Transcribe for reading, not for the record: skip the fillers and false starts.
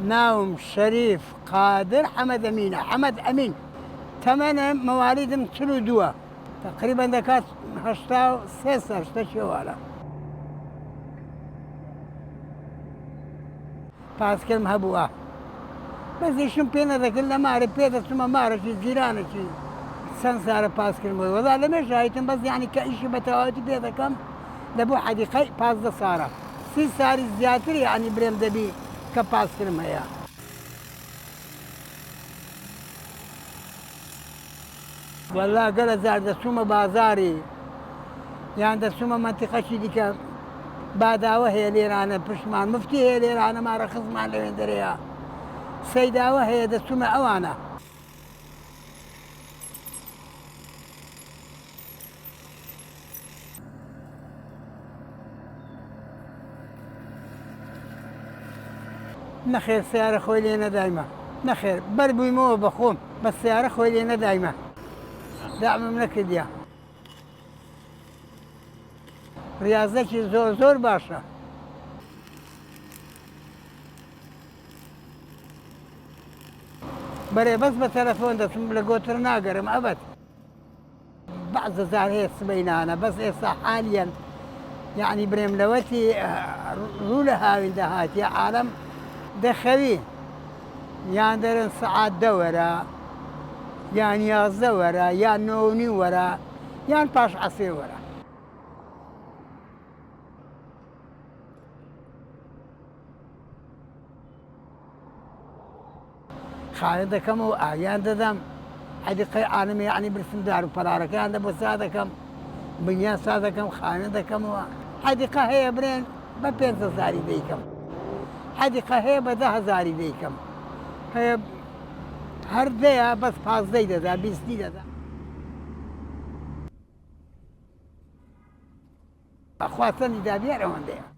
ناوم شريف قادر حمد أمين. حمد أمين 8 مواليد من 32 تقريبا دكات هشتا 3 هشتا شوالا پاسکەم هەبووە بەزیشم پێ نەدەکرد لە مارە پێدەچمە مارەی جیرانێکی چەند سارە پاسکردنەوە وەدا لە مێژایتم بەس یانی کە ئیشی بە تەواوەتی پێ دەکەم لە بۆ حەدیقەی 15 سارە 30 ساری زیاتر یانی برێم دەبی کە پاسکردم هەیە. وەلا گەلە جار دەچوومە بازاری یان دەچوومە مەنتیقەشی دیکە باداوە هەیە لێرانە پشمان مفتی هەیە لێرانە مارە خزمان لەوێن دەرەیە سەیداوە هەیە دەچوومە ئەوانە. نەخێر سیارە خۆی لێ نەدایمە نەخێر بەر بوویمەوە بەخۆم بە سیارە خۆی لێ نەدایمە دامم نەکردیا. ریاضەکی زۆر زۆر باشە. بەرێ بەس بە تەلەفۆن دەچم لە گۆتر ناگەرم ئەبەت بەعزە جار هەیە سبەینانە بەس ئێستا حالیان یعنی برێم لەوەتی ڕوو لە هاوین دەهاتی عالەم دەخەوی یان دەرن سەعات 10 وەرە یان 11 وەرە یان 9 وەرە یان پاش عەسێر وەرە. خاوێن دەکەمەوە ئاویان دەدەم حەدیقەی عالەمی یعنی برسمدار و پەرارەکەیان دە بۆ سا دەکەم بنیان سا دەکەم خاوێن دەکەمەوە. حەدیقە هەیە برێن بە 5,000 دەیکەم حەدیقە هەیە بە 10,000 دەیکەم هەیە هەردەیە بەس 15 دەدا 20 دەدا. خواستنی دابیار ئەوەندەیە.